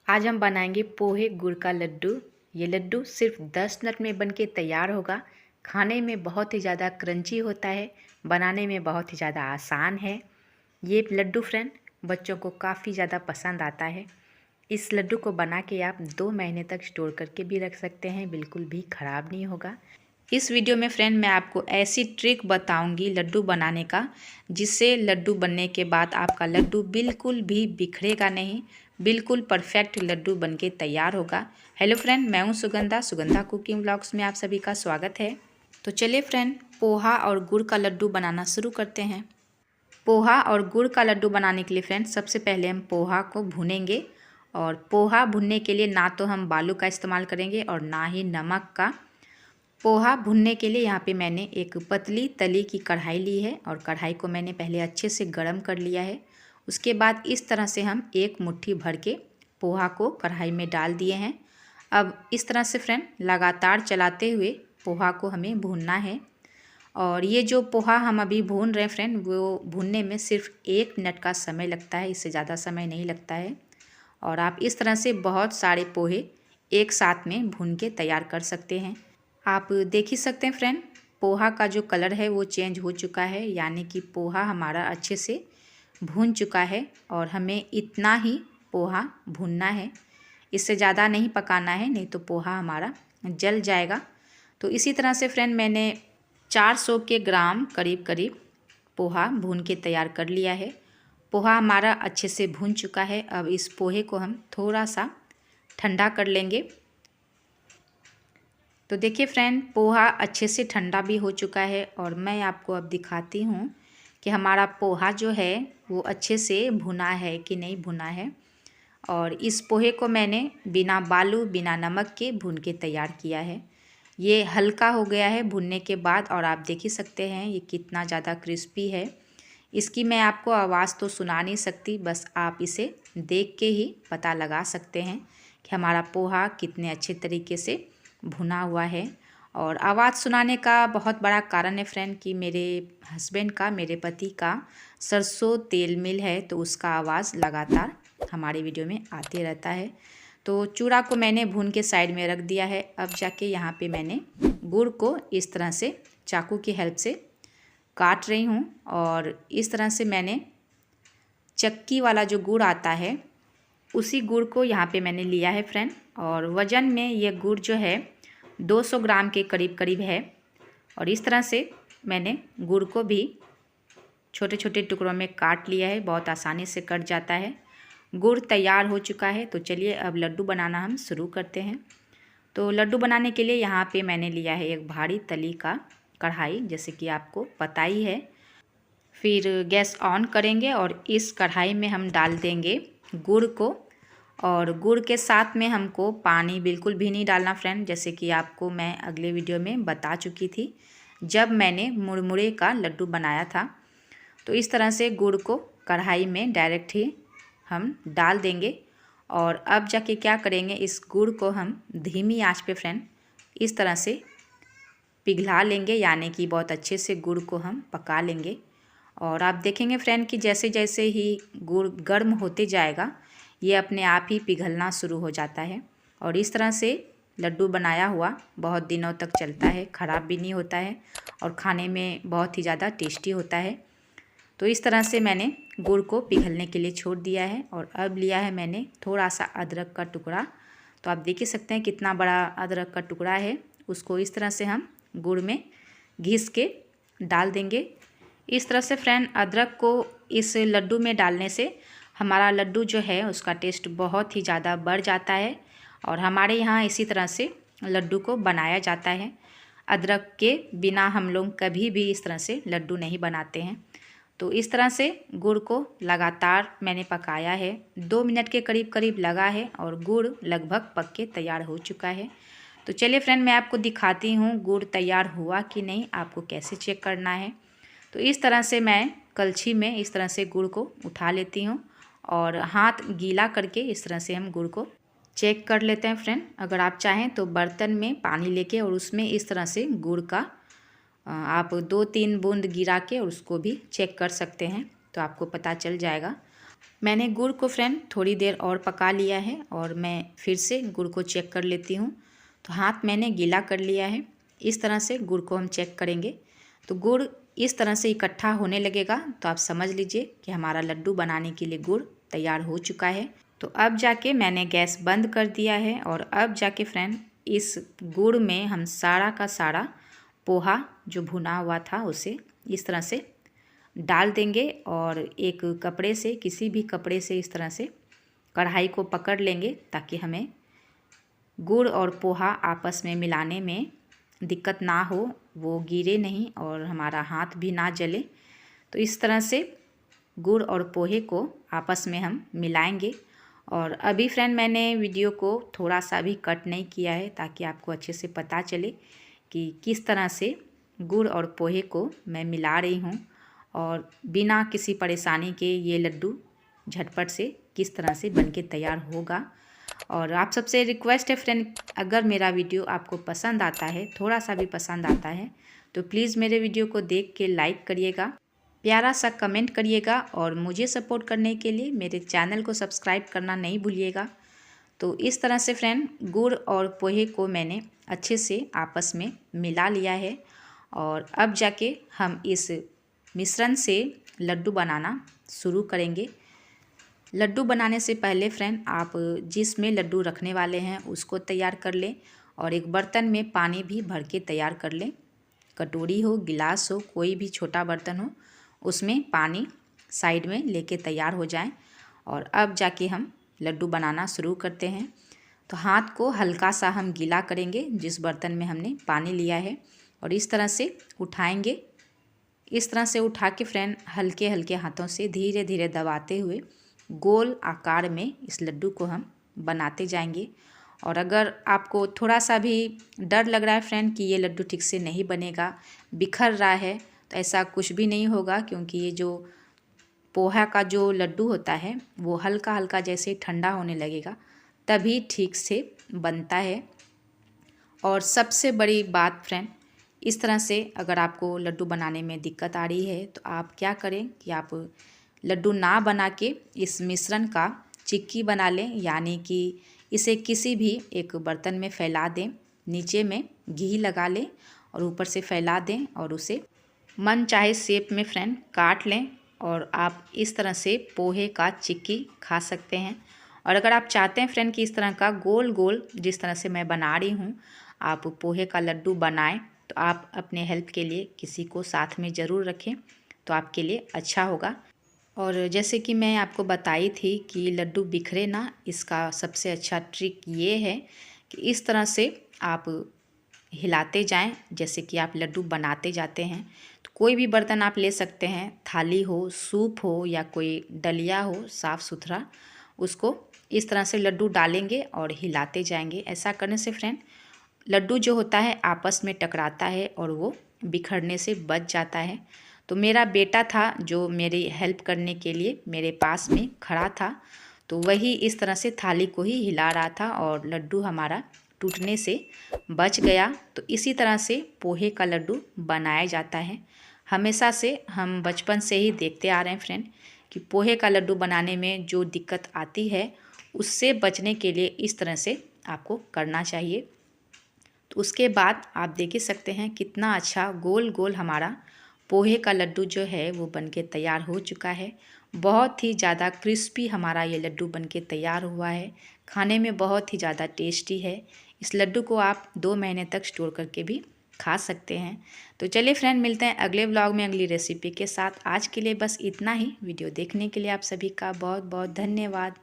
आज हम बनाएंगे पोहे गुड़ का लड्डू। ये लड्डू सिर्फ 10 मिनट में बनके तैयार होगा। खाने में बहुत ही ज़्यादा क्रंची होता है, बनाने में बहुत ही ज़्यादा आसान है। ये लड्डू फ्रेंड बच्चों को काफ़ी ज़्यादा पसंद आता है। इस लड्डू को बना के आप 2 महीने तक स्टोर करके भी रख सकते हैं, बिल्कुल भी ख़राब नहीं होगा। इस वीडियो में फ्रेंड मैं आपको ऐसी ट्रिक बताऊंगी लड्डू बनाने का, जिससे लड्डू बनने के बाद आपका लड्डू बिल्कुल भी बिखरेगा नहीं, बिल्कुल परफेक्ट लड्डू बनके तैयार होगा। हेलो फ्रेंड, मैं हूं सुगंधा, सुगंधा कुकिंग व्लॉग्स में आप सभी का स्वागत है। तो चलिए फ्रेंड, पोहा और गुड़ का लड्डू बनाना शुरू करते हैं। पोहा और गुड़ का लड्डू बनाने के लिए फ्रेंड सबसे पहले हम पोहा को भूनेंगे। और पोहा भुनने के लिए ना तो हम बालू का इस्तेमाल करेंगे और ना ही नमक का। पोहा भुनने के लिए यहाँ पे मैंने एक पतली तली की कढ़ाई ली है और कढ़ाई को मैंने पहले अच्छे से गर्म कर लिया है। उसके बाद इस तरह से हम एक मुट्ठी भर के पोहा को कढ़ाई में डाल दिए हैं। अब इस तरह से फ्रेंड लगातार चलाते हुए पोहा को हमें भूनना है। और ये जो पोहा हम अभी भून रहे हैं फ्रेंड, वो भूनने में सिर्फ 1 मिनट का समय लगता है, इससे ज़्यादा समय नहीं लगता है। और आप इस तरह से बहुत सारे पोहे एक साथ में भून के तैयार कर सकते हैं। आप देख ही सकते हैं फ्रेंड, पोहा का जो कलर है वो चेंज हो चुका है, यानी कि पोहा हमारा अच्छे से भून चुका है। और हमें इतना ही पोहा भूनना है, इससे ज़्यादा नहीं पकाना है, नहीं तो पोहा हमारा जल जाएगा। तो इसी तरह से फ्रेंड मैंने 400 के ग्राम करीब करीब पोहा भून के तैयार कर लिया है। पोहा हमारा अच्छे से भून चुका है। अब इस पोहे को हम थोड़ा सा ठंडा कर लेंगे। तो देखिए फ्रेंड, पोहा अच्छे से ठंडा भी हो चुका है और मैं आपको अब दिखाती हूँ कि हमारा पोहा जो है वो अच्छे से भुना है कि नहीं भुना है। और इस पोहे को मैंने बिना बालू बिना नमक के भून के तैयार किया है। ये हल्का हो गया है भुनने के बाद और आप देख ही सकते हैं ये कितना ज़्यादा क्रिस्पी है। इसकी मैं आपको आवाज़ तो सुना नहीं सकती, बस आप इसे देख के ही पता लगा सकते हैं कि हमारा पोहा कितने अच्छे तरीके से भुना हुआ है। और आवाज़ सुनाने का बहुत बड़ा कारण है फ्रेंड कि मेरे हस्बैंड का, मेरे पति का सरसों तेल मिल है, तो उसका आवाज़ लगातार हमारे वीडियो में आते रहता है। तो चूड़ा को मैंने भून के साइड में रख दिया है। अब जाके यहाँ पे मैंने गुड़ को इस तरह से चाकू की हेल्प से काट रही हूँ। और इस तरह से मैंने चक्की वाला जो गुड़ आता है उसी गुड़ को यहाँ पे मैंने लिया है फ्रेंड। और वज़न में ये गुड़ जो है 200 ग्राम के करीब करीब है। और इस तरह से मैंने गुड़ को भी छोटे छोटे टुकड़ों में काट लिया है, बहुत आसानी से कट जाता है। गुड़ तैयार हो चुका है। तो चलिए अब लड्डू बनाना हम शुरू करते हैं। तो लड्डू बनाने के लिए यहाँ पे मैंने लिया है एक भारी तली का कढ़ाई, जैसे कि आपको पता ही है। फिर गैस ऑन करेंगे और इस कढ़ाई में हम डाल देंगे गुड़ को। और गुड़ के साथ में हमको पानी बिल्कुल भी नहीं डालना फ्रेंड, जैसे कि आपको मैं अगले वीडियो में बता चुकी थी जब मैंने मुरमुरे का लड्डू बनाया था। तो इस तरह से गुड़ को कढ़ाई में डायरेक्ट ही हम डाल देंगे। और अब जाके क्या करेंगे, इस गुड़ को हम धीमी आंच पे फ्रेंड इस तरह से पिघला लेंगे, यानी कि बहुत अच्छे से गुड़ को हम पका लेंगे। और आप देखेंगे फ्रेंड कि जैसे जैसे ही गुड़ गर्म होते जाएगा ये अपने आप ही पिघलना शुरू हो जाता है। और इस तरह से लड्डू बनाया हुआ बहुत दिनों तक चलता है, ख़राब भी नहीं होता है और खाने में बहुत ही ज़्यादा टेस्टी होता है। तो इस तरह से मैंने गुड़ को पिघलने के लिए छोड़ दिया है। और अब लिया है मैंने थोड़ा सा अदरक का टुकड़ा। तो आप देख ही सकते हैं कितना बड़ा अदरक का टुकड़ा है। उसको इस तरह से हम गुड़ में घिस के डाल देंगे। इस तरह से फ्रेंड अदरक को इस लड्डू में डालने से हमारा लड्डू जो है उसका टेस्ट बहुत ही ज़्यादा बढ़ जाता है। और हमारे यहाँ इसी तरह से लड्डू को बनाया जाता है। अदरक के बिना हम लोग कभी भी इस तरह से लड्डू नहीं बनाते हैं। तो इस तरह से गुड़ को लगातार मैंने पकाया है, 2 मिनट के करीब करीब लगा है और गुड़ लगभग पक के तैयार हो चुका है। तो चलिए फ्रेंड, मैं आपको दिखाती हूँ गुड़ तैयार हुआ कि नहीं, आपको कैसे चेक करना है। तो इस तरह से मैं कलछी में इस तरह से गुड़ को उठा लेती हूँ और हाथ गीला करके इस तरह से हम गुड़ को चेक कर लेते हैं फ्रेंड। अगर आप चाहें तो बर्तन में पानी लेके और उसमें इस तरह से गुड़ का आप 2-3 बूंद गिरा के और उसको भी चेक कर सकते हैं, तो आपको पता चल जाएगा। मैंने गुड़ को फ्रेंड थोड़ी देर और पका लिया है और मैं फिर से गुड़ को चेक कर लेती हूँ। तो हाथ मैंने गीला कर लिया है। इस तरह से गुड़ को हम चेक करेंगे। तो गुड़ इस तरह से इकट्ठा होने लगेगा तो आप समझ लीजिए कि हमारा लड्डू बनाने के लिए गुड़ तैयार हो चुका है। तो अब जाके मैंने गैस बंद कर दिया है और अब जाके फ्रेंड इस गुड़ में हम सारा का सारा पोहा जो भुना हुआ था उसे इस तरह से डाल देंगे और एक कपड़े से, किसी भी कपड़े से इस तरह से कढ़ाई को पकड़ लेंगे ताकि हमें गुड़ और पोहा आपस में मिलाने में दिक्कत ना हो, वो गिरे नहीं और हमारा हाथ भी ना जले। तो इस तरह से गुड़ और पोहे को आपस में हम मिलाएंगे। और अभी फ्रेंड मैंने वीडियो को थोड़ा सा भी कट नहीं किया है ताकि आपको अच्छे से पता चले कि किस तरह से गुड़ और पोहे को मैं मिला रही हूँ और बिना किसी परेशानी के ये लड्डू झटपट से किस तरह से बनके तैयार होगा। और आप सबसे रिक्वेस्ट है फ्रेंड, अगर मेरा वीडियो आपको पसंद आता है, थोड़ा सा भी पसंद आता है, तो प्लीज़ मेरे वीडियो को देख के लाइक करिएगा, प्यारा सा कमेंट करिएगा और मुझे सपोर्ट करने के लिए मेरे चैनल को सब्सक्राइब करना नहीं भूलिएगा। तो इस तरह से फ्रेंड गुड़ और पोहे को मैंने अच्छे से आपस में मिला लिया है और अब जाके हम इस मिश्रण से लड्डू बनाना शुरू करेंगे। लड्डू बनाने से पहले फ्रेंड आप जिसमें लड्डू रखने वाले हैं उसको तैयार कर लें और एक बर्तन में पानी भी भर के तैयार कर लें। कटोरी हो, गिलास हो, कोई भी छोटा बर्तन हो, उसमें पानी साइड में लेके तैयार हो जाएं। और अब जाके हम लड्डू बनाना शुरू करते हैं। तो हाथ को हल्का सा हम गीला करेंगे जिस बर्तन में हमने पानी लिया है और इस तरह से उठाएंगे। इस तरह से उठा के फ्रेंड हल्के हल्के हाथों से धीरे धीरे दबाते हुए गोल आकार में इस लड्डू को हम बनाते जाएंगे। और अगर आपको थोड़ा सा भी डर लग रहा है फ्रेंड कि ये लड्डू ठीक से नहीं बनेगा, बिखर रहा है, तो ऐसा कुछ भी नहीं होगा क्योंकि ये जो पोहा का जो लड्डू होता है वो हल्का हल्का जैसे ठंडा होने लगेगा तभी ठीक से बनता है। और सबसे बड़ी बात फ्रेंड, इस तरह से अगर आपको लड्डू बनाने में दिक्कत आ रही है तो आप क्या करें कि आप लड्डू ना बना के इस मिश्रण का चिक्की बना लें, यानी कि इसे किसी भी एक बर्तन में फैला दें, नीचे में घी लगा लें और ऊपर से फैला दें और उसे मन चाहे शेप में फ्रेंड काट लें और आप इस तरह से पोहे का चिक्की खा सकते हैं। और अगर आप चाहते हैं फ्रेंड कि इस तरह का गोल गोल जिस तरह से मैं बना रही हूँ आप पोहे का लड्डू बनाएं तो आप अपने हेल्प के लिए किसी को साथ में ज़रूर रखें तो आपके लिए अच्छा होगा। और जैसे कि मैं आपको बताई थी कि लड्डू बिखरे ना, इसका सबसे अच्छा ट्रिक ये है कि इस तरह से आप हिलाते जाएं जैसे कि आप लड्डू बनाते जाते हैं। तो कोई भी बर्तन आप ले सकते हैं, थाली हो, सूप हो या कोई डलिया हो साफ़ सुथरा, उसको इस तरह से लड्डू डालेंगे और हिलाते जाएंगे। ऐसा करने से फ्रेंड लड्डू जो होता है आपस में टकराता है और वो बिखरने से बच जाता है। तो मेरा बेटा था जो मेरी हेल्प करने के लिए मेरे पास में खड़ा था, तो वही इस तरह से थाली को ही हिला रहा था और लड्डू हमारा टूटने से बच गया। तो इसी तरह से पोहे का लड्डू बनाया जाता है। हमेशा से हम बचपन से ही देखते आ रहे हैं फ्रेंड कि पोहे का लड्डू बनाने में जो दिक्कत आती है उससे बचने के लिए इस तरह से आपको करना चाहिए। तो उसके बाद आप देख ही सकते हैं कितना अच्छा गोल गोल हमारा पोहे का लड्डू जो है वो बनके तैयार हो चुका है। बहुत ही ज़्यादा क्रिस्पी हमारा ये लड्डू बनके तैयार हुआ है, खाने में बहुत ही ज़्यादा टेस्टी है। इस लड्डू को आप 2 महीने तक स्टोर करके भी खा सकते हैं। तो चलिए फ्रेंड, मिलते हैं अगले व्लॉग में अगली रेसिपी के साथ। आज के लिए बस इतना ही। वीडियो देखने के लिए आप सभी का बहुत बहुत धन्यवाद।